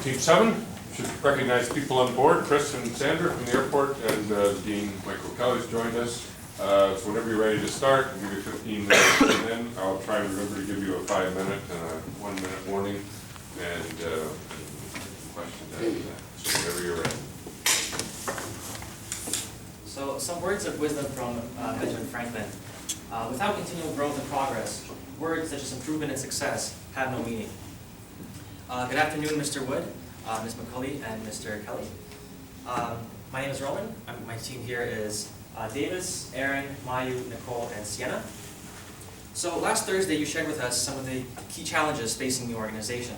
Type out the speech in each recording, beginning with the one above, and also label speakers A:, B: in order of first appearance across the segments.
A: Team 7 should recognize people on board. Chris and Sandra from the airport, and Dean Michael Kelly's joined us. So whenever you're ready to start, I'll give you 15 minutes, and then I'll try and remember to give you a 5-minute and a 1-minute warning, and questions after that. So whenever you're ready.
B: So some words of wisdom from Benjamin Franklin. Without continual growth and progress, words such as improvement and success have no meaning. Good afternoon, Mr. Wood, Ms. McCulley, and Mr. Kelly. My name is Roman. My team here is Davis, Aaron, Mayu, Nicole, and Sienna. So last Thursday, you shared with us some of the key challenges facing the organization,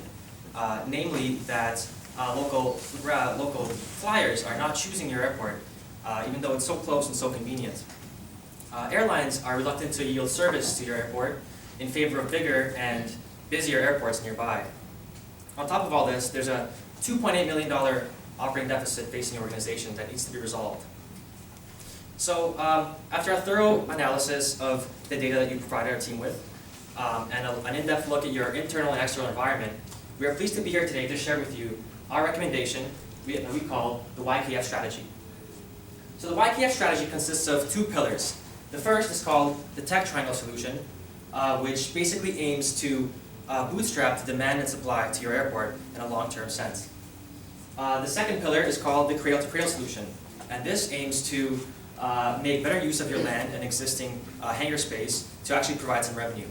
B: namely that local flyers are not choosing your airport, even though it's so close and so convenient. Airlines are reluctant to yield service to your airport in favor of bigger and busier airports nearby. On top of all this, there's a $2.8 million operating deficit facing the organization that needs to be resolved. So after a thorough analysis of the data that you provided our team with, and an in-depth look at your internal and external environment, we are pleased to be here today to share with you our recommendation we call the YKF strategy. So the YKF strategy consists of 2 pillars. The first is called the Tech Triangle Solution, which basically aims to bootstrap the demand and supply to your airport in a long-term sense. The second pillar is called the Cradle-to-Cradle Solution, and this aims to make better use of your land and existing hangar space to actually provide some revenue.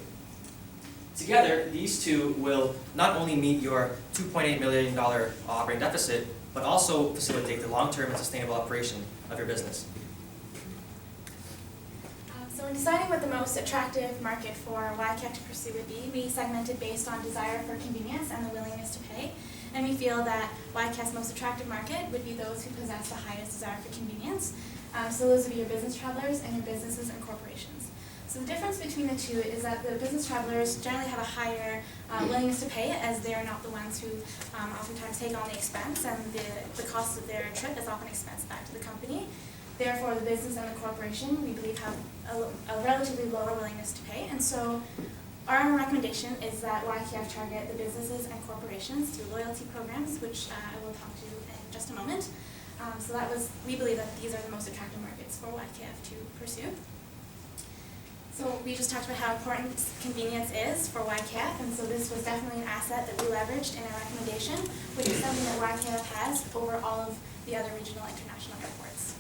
B: Together, these two will not only meet your $2.8 million operating deficit, but also facilitate the long-term and sustainable operation of your business.
C: So in deciding what the most attractive market for YKF to pursue would be, we segmented based on desire for convenience and the willingness to pay. And we feel that YKF's most attractive market would be those who possess the highest desire for convenience. So those would be your business travelers and your businesses and corporations. So the difference between the two is that the business travelers generally have a higher willingness to pay, as they are not the ones who oftentimes take on the expense, and the cost of their trip is often expensed back to the company. Therefore, the business and the corporation, we believe, have a relatively lower willingness to pay. And so our recommendation is that YKF target the businesses and corporations through loyalty programs, which I will talk to in just a moment. We believe that these are the most attractive markets for YKF to pursue. So we just talked about how important convenience is for YKF, and so this was definitely an asset that we leveraged in our recommendation, which is something that YKF has over all of the other regional international airports.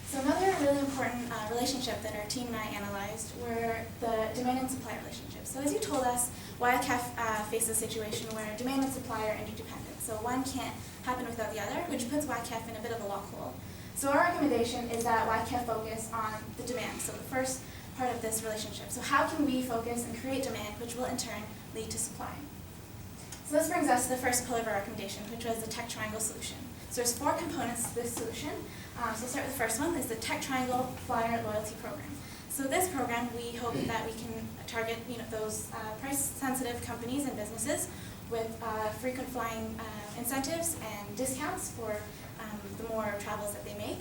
C: So another really important relationship that our team and I analyzed were the demand and supply relationship. So as you told us, YKF faces a situation where demand and supply are interdependent. So one can't happen without the other, which puts YKF in a bit of a lockhole. So our recommendation is that YKF focus on the demand, so the first part of this relationship. So how can we focus and create demand, which will in turn lead to supply? So this brings us to the first pillar of our recommendation, which was the Tech Triangle Solution. So there's 4 components to this solution. So we'll start with the first one, is the Tech Triangle Flyer Loyalty Program. So this program, we hope that we can target those price-sensitive companies and businesses with frequent flying incentives and discounts for the more travels that they make.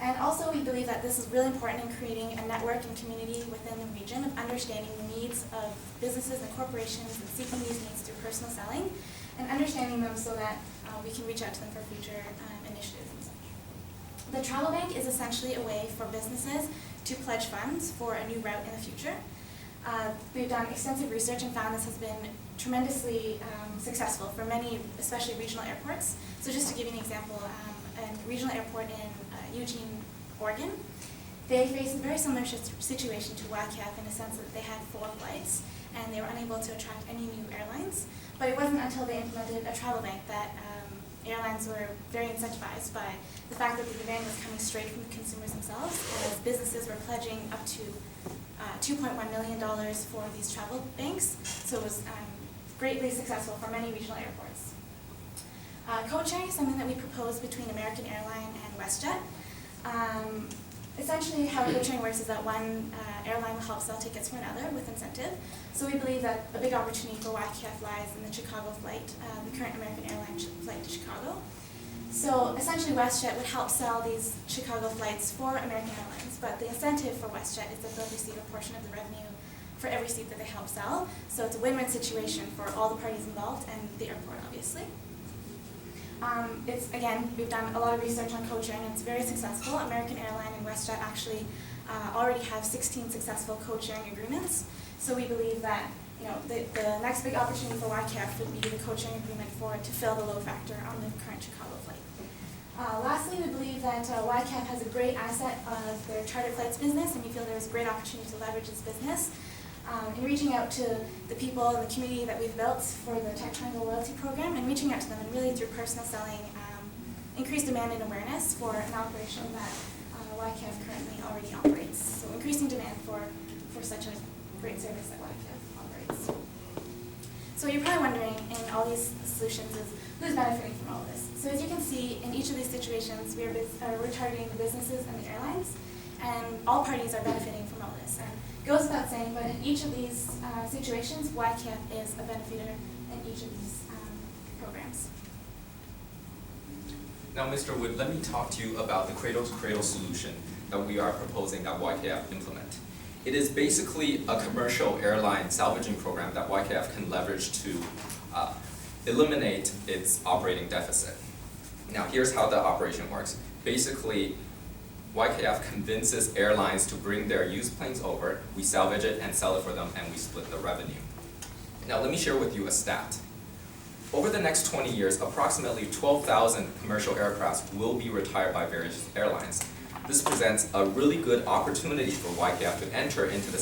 C: And also, we believe that this is really important in creating a network and community within the region of understanding the needs of businesses and corporations and seeking these needs through personal selling and understanding them so that we can reach out to them for future initiatives and such. The Travel Bank is essentially a way for businesses to pledge funds for a new route in the future. We've done extensive research and found this has been tremendously successful for many, especially regional airports. So just to give you an example, a regional airport in Eugene, Oregon, they faced a very similar situation to YKF in the sense that they had 4 flights and they were unable to attract any new airlines. But it wasn't until they implemented a travel bank that airlines were very incentivized by the fact that the demand was coming straight from the consumers themselves, and as businesses were pledging up to $2.1 million for these travel banks. So it was greatly successful for many regional airports. Code-sharing is something that we proposed between American Airlines and WestJet. Essentially, how code-sharing works is that one airline will help sell tickets for another with incentive. So we believe that a big opportunity for YKF lies in the Chicago flight, the current American Airlines flight to Chicago. So essentially, WestJet would help sell these Chicago flights for American Airlines, but the incentive for WestJet is that they'll receive a portion of the revenue for every seat that they help sell. So it's a win-win situation for all the parties involved and the airport, obviously. We've done a lot of research on co-sharing, and it's very successful. American Airlines and WestJet actually already have 16 successful co-sharing agreements. So we believe that the next big opportunity for YKF would be the co-sharing agreement to fill the load factor on the current Chicago flight. Lastly, we believe that YCAF has a great asset of their charter flights business, and we feel there's a great opportunity to leverage this business. In reaching out to the people in the community that we've built for the Tech Triangle Loyalty Program, and reaching out to them and really through personal selling, increase demand and awareness for an operation that YCAF currently already operates. So increasing demand for such a great service that YCAF operates. So you're probably wondering in all these solutions is who's benefiting from all of this. So as you can see, in each of these situations, we're targeting the businesses and the airlines, and all parties are benefiting from all this. And it goes without saying, but in each of these situations, YCAF is a benefitor in each of these programs.
D: Now, Mr. Wood, let me talk to you about the cradle-to-cradle solution that we are proposing that YKF implement. It is basically a commercial airline salvaging program that YKF can leverage to eliminate its operating deficit. Now, here's how the operation works. Basically, YKF convinces airlines to bring their used planes over, we salvage it and sell it for them, and we split the revenue. Now, let me share with you a stat. Over the next 20 years, approximately 12,000 commercial aircraft will be retired by various airlines. This presents a really good opportunity for YKF to enter into the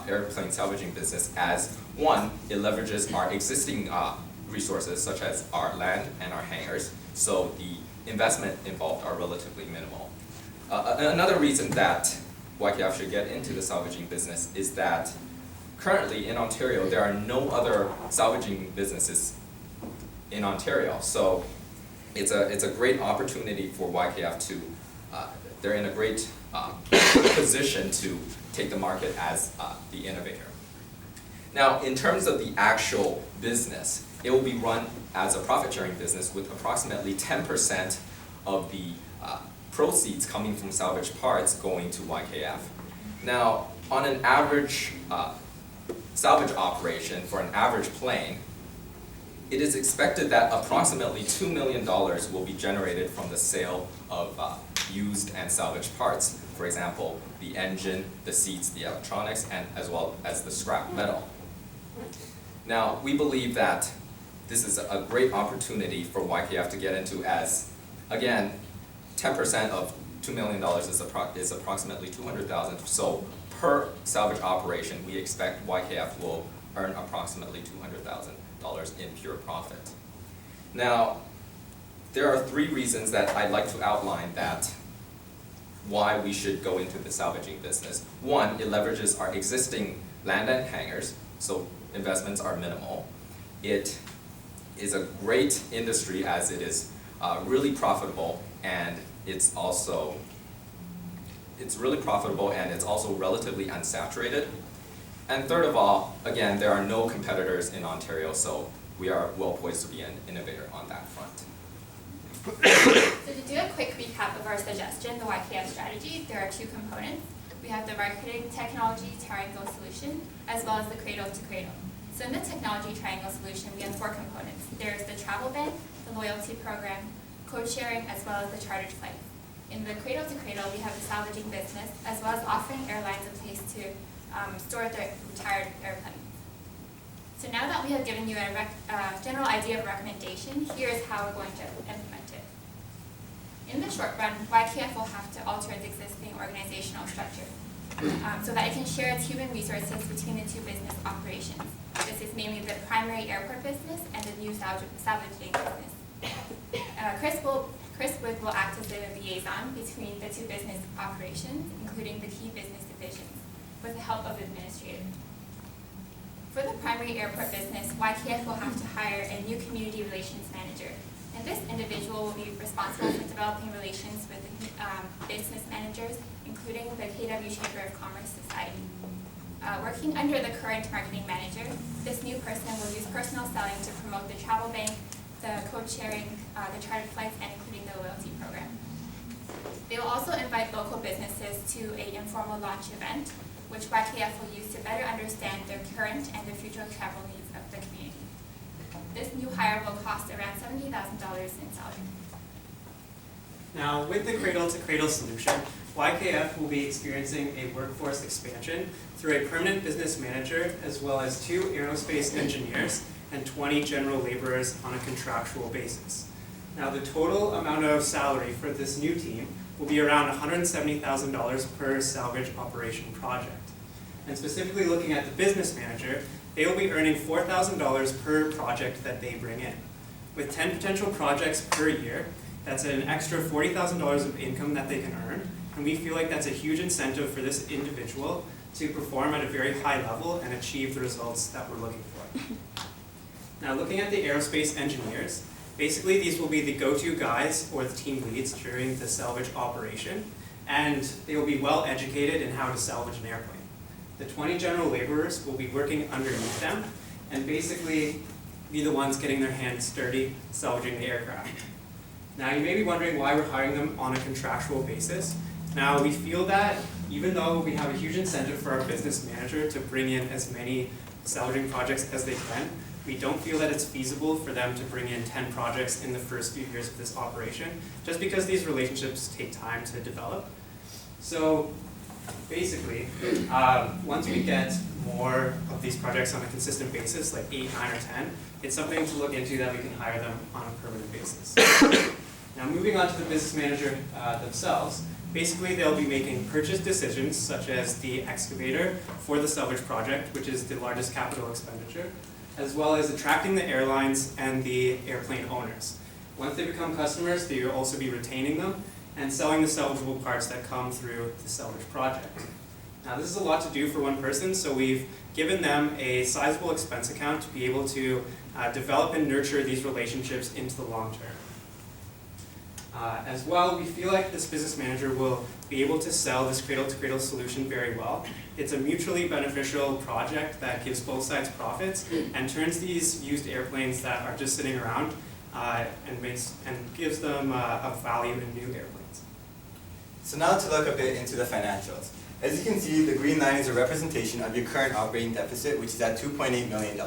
D: airplane salvaging business as, one, it leverages our existing resources such as our land and our hangars, so the investment involved are relatively minimal. Another reason that YKF should get into the salvaging business is that currently in Ontario there are no other salvaging businesses in Ontario, so it's a great opportunity for YKF to, they're in a great position to take the market as the innovator. Now, in terms of the actual business, it will be run as a profit-sharing business with approximately 10% of the proceeds coming from salvage parts going to YKF. Now, on an average salvage operation for an average plane, it is expected that approximately $2 million will be generated from the sale of used and salvaged parts. For example, the engine, the seats, the electronics, and as well as the scrap metal. Now, we believe that this is a great opportunity for YKF to get into as, again, 10% of $2 million is approximately $200,000. So per salvage operation, we expect YKF will earn approximately $200,000 in pure profit. Now, there are 3 reasons that I'd like to outline that why we should go into the salvaging business. 1, it leverages our existing land and hangars, so investments are minimal. It is a great industry as it is really profitable, and it's really profitable and it's also relatively unsaturated. And third of all, again, there are no competitors in Ontario, so we are well poised to be an innovator on that front.
E: So to do a quick recap of our suggestion, the YKF strategy, there are 2 components. We have the marketing technology triangle solution, as well as the cradle to cradle. So in the technology triangle solution, we have 4 components. There's the travel bank, the loyalty program, code sharing, as well as the chartered flight. In the cradle to cradle, we have the salvaging business, as well as offering airlines a place to store their retired airplanes. So now that we have given you a general idea of recommendation, here is how we're going to implement it. In the short run, YKF will have to alter its existing organizational structure so that it can share its human resources between the 2 business operations. This is mainly the primary airport business and the new salvaging business. Chris Wood will act as the liaison between the 2 business operations, including the key business divisions, with the help of the administrator. For the primary airport business, YKF will have to hire a new community relations manager, and this individual will be responsible for developing relations with the business managers, including the KW Chamber of Commerce Society. Working under the current marketing manager, this new person will use personal selling to promote the travel bank, the code sharing, the chartered flights, and including the loyalty program. They will also invite local businesses to an informal launch event, which YKF will use to better understand their current and the future travel needs of the community. This new hire will cost around $70,000 in salary.
F: Now, with the cradle-to-cradle solution, YKF will be experiencing a workforce expansion through a permanent business manager as well as 2 aerospace engineers and 20 general laborers on a contractual basis. Now, the total amount of salary for this new team will be around $170,000 per salvage operation project. And specifically looking at the business manager, they will be earning $4,000 per project that they bring in. With 10 potential projects per year, that's an extra $40,000 of income that they can earn, and we feel like that's a huge incentive for this individual to perform at a very high level and achieve the results that we're looking for. Now, looking at the aerospace engineers, basically these will be the go-to guys or the team leads during the salvage operation, and they will be well educated in how to salvage an airplane. The 20 general laborers will be working underneath them and basically be the ones getting their hands dirty salvaging the aircraft. Now, you may be wondering why we're hiring them on a contractual basis. Now, we feel that even though we have a huge incentive for our business manager to bring in as many salvaging projects as they can, we don't feel that it's feasible for them to bring in 10 projects in the first few years of this operation, just because these relationships take time to develop. So basically, once we get more of these projects on a consistent basis, like 8, 9, or 10, it's something to look into that we can hire them on a permanent basis. Now, moving on to the business manager themselves, basically they'll be making purchase decisions such as the excavator for the salvage project, which is the largest capital expenditure, as well as attracting the airlines and the airplane owners. Once they become customers, they will also be retaining them and selling the salvageable parts that come through the salvage project. Now, this is a lot to do for one person, so we've given them a sizable expense account to be able to develop and nurture these relationships into the long term. As well, we feel like this business manager will be able to sell this cradle-to-cradle solution very well. It's a mutually beneficial project that gives both sides profits and turns these used airplanes that are just sitting around and gives them a value in new airplanes.
G: So now to look a bit into the financials. As you can see, the green line is a representation of your current operating deficit, which is at $2.8 million.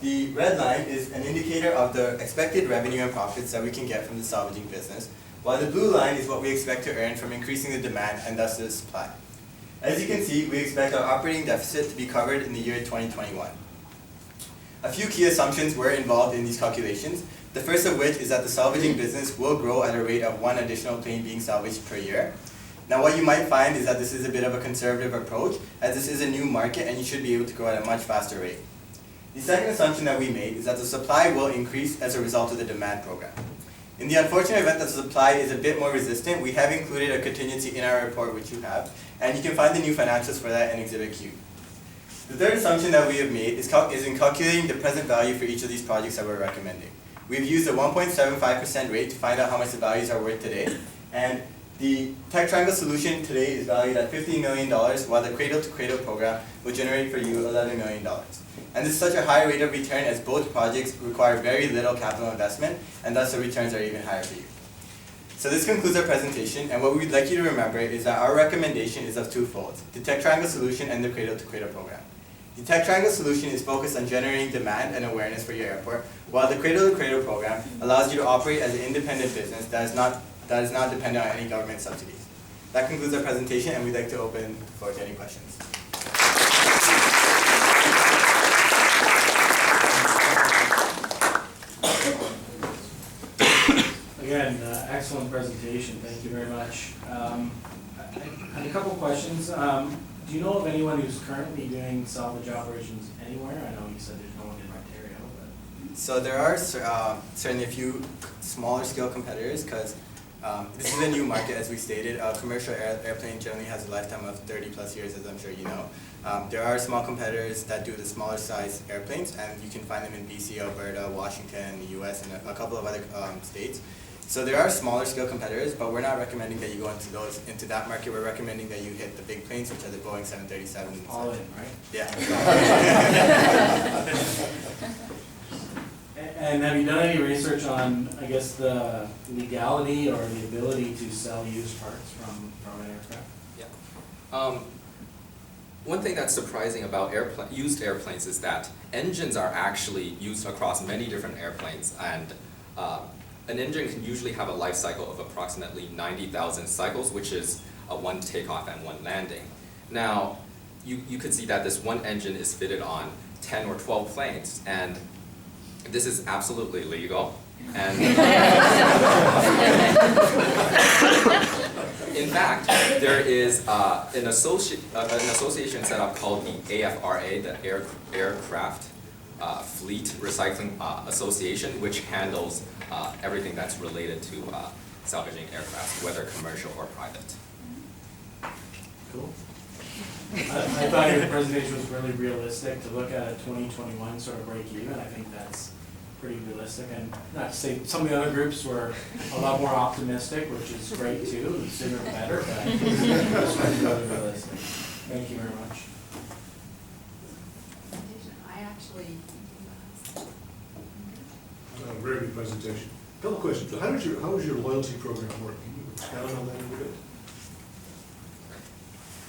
G: The red line is an indicator of the expected revenue and profits that we can get from the salvaging business, while the blue line is what we expect to earn from increasing the demand and thus the supply. As you can see, we expect our operating deficit to be covered in the year 2021. A few key assumptions were involved in these calculations, the first of which is that the salvaging business will grow at a rate of 1 additional plane being salvaged per year. Now, what you might find is that this is a bit of a conservative approach, as this is a new market and you should be able to grow at a much faster rate. The second assumption that we made is that the supply will increase as a result of the demand program. In the unfortunate event that the supply is a bit more resistant, we have included a contingency in our report, which you have, and you can find the new financials for that in Exhibit Q. The third assumption that we have made is in calculating the present value for each of these projects that we're recommending. We've used a 1.75% rate to find out how much the values are worth today, and the Tech Triangle solution today is valued at $15 million, while the Cradle-to-Cradle program will generate for you $11 million. And this is such a high rate of return as both projects require very little capital investment, and thus the returns are even higher for you. So this concludes our presentation, and what we'd like you to remember is that our recommendation is of twofold: the Tech Triangle solution and the Cradle-to-Cradle program. The Tech Triangle solution is focused on generating demand and awareness for your airport, while the Cradle-to-Cradle program allows you to operate as an independent business that is not dependent on any government subsidies. That concludes our presentation, and we'd like to open the floor to any questions.
H: Again, excellent presentation. Thank you very much. I had a couple questions. Do you know of anyone who's currently doing salvage operations anywhere? I know you said there's no one in Ontario, but...
G: So there are certainly a few smaller scale competitors, because this is a new market, as we stated. A commercial airplane generally has a lifetime of 30 plus years, as I'm sure you know. There are small competitors that do the smaller size airplanes, and you can find them in BC, Alberta, Washington, the US, and a couple of other states. So there are smaller scale competitors, but we're not recommending that you go into that market. We're recommending that you hit the big planes, which are the Boeing 737.
H: All in, right?
G: Yeah.
H: And have you done any research on, I guess, the legality or the ability to sell used parts from an aircraft?
G: Yeah.
D: One thing that's surprising about used airplanes is that engines are actually used across many different airplanes, and an engine can usually have a life cycle of approximately 90,000 cycles, which is one takeoff and one landing. Now, you could see that this one engine is fitted on 10 or 12 planes, and this is absolutely legal. And in fact, there is an association set up called the AFRA, the Aircraft Fleet Recycling Association, which handles everything that's related to salvaging aircraft, whether commercial or private.
H: Cool. I thought your presentation was really realistic to look at a 2021 sort of break even. I think that's pretty realistic, and not to say some of the other groups were a lot more optimistic, which is great too, the sooner the better, but I think this one's really realistic. Thank you very much.
I: I actually.
J: Very good presentation. Couple questions. How does your loyalty program work? Can you expound on that a little bit?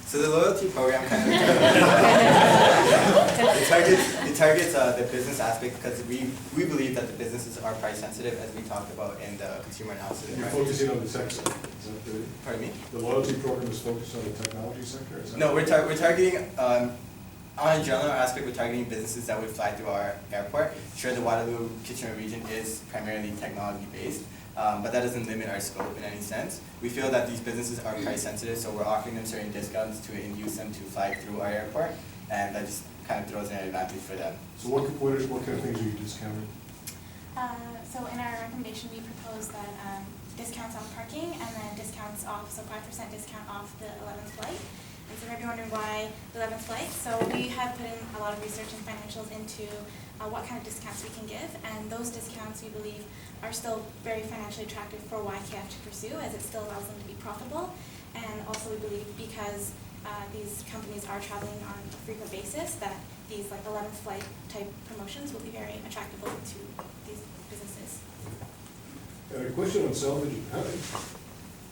G: So the loyalty program kind of it targets the business aspect, because we believe that the businesses are price sensitive, as we talked about in the consumer analysis.
J: You're focusing on the tech sector. Is that the,
G: Pardon me?
J: the loyalty program is focused on the technology sector? Is that
G: No, we're targeting, on a general aspect, we're targeting businesses that would fly through our airport. Sure, the Waterloo Kitchener region is primarily technology based, but that doesn't limit our scope in any sense. We feel that these businesses are price sensitive, so we're offering them certain discounts to induce them to fly through our airport, and that just kind of throws in an advantage for them.
J: So what kind of things are you discounting?
C: So in our recommendation, we propose that discounts on parking and then discounts off, so 5% discount off the 11th flight. And so maybe wondering why the 11th flight. So we have put in a lot of research and financials into what kind of discounts we can give, and those discounts we believe are still very financially attractive for YKF to pursue, as it still allows them to be profitable. And also we believe because these companies are traveling on a frequent basis, that these like 11th flight type promotions will be very attractive to these businesses.
J: And a question on salvaging.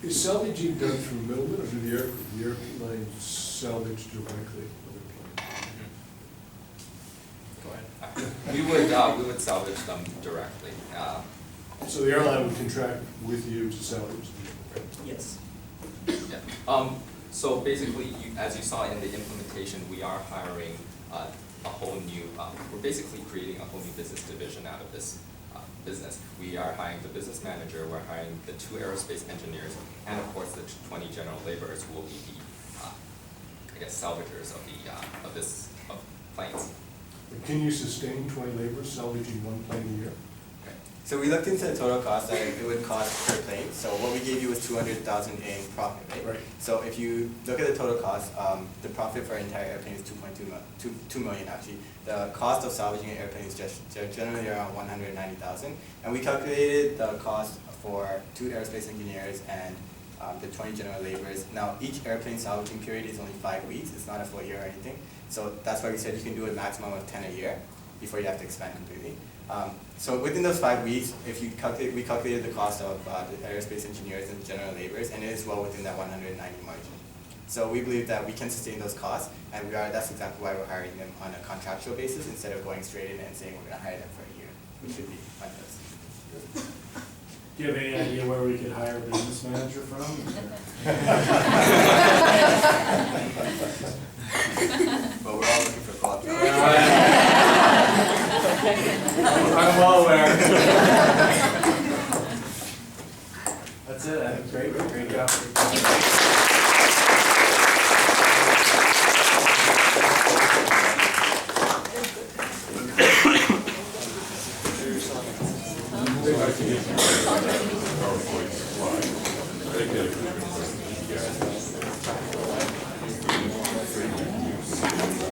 J: Is salvaging done through middlemen, or do the airlines salvage directly on their plane?
D: Go ahead. We would salvage them directly.
J: So the airline would contract with you to salvage them, right?
B: Yes.
D: Yeah. So basically, as you saw in the implementation, we are hiring a whole new, we're basically creating a whole new business division out of this business. We are hiring the business manager, we're hiring the 2 aerospace engineers, and of course the 20 general laborers who will be the, I guess, salvagers of planes.
J: And can you sustain 20 laborers salvaging one plane a year?
G: So we looked into the total cost that it would cost per plane. So what we gave you was $200,000 in profit, right?
J: Right.
G: So if you look at the total cost, the profit for an entire airplane is $2 million actually. The cost of salvaging an airplane is just generally around $190,000. And we calculated the cost for 2 aerospace engineers and the 20 general laborers. Now each airplane salvaging period is only 5 weeks. It's not a full year or anything. So that's why we said you can do a maximum of 10 a year before you have to expand completely. So within those 5 weeks, if you calculate, we calculated the cost of the aerospace engineers and the general laborers, and it is well within that 190 margin. So we believe that we can sustain those costs, and that's exactly why we're hiring them on a contractual basis instead of going straight in and saying we're going to hire them for a year, which would be pointless.
H: Do you have any idea where we could hire a business manager from?
G: But we're all looking for quality.
H: I'm well aware. That's it. I think great job.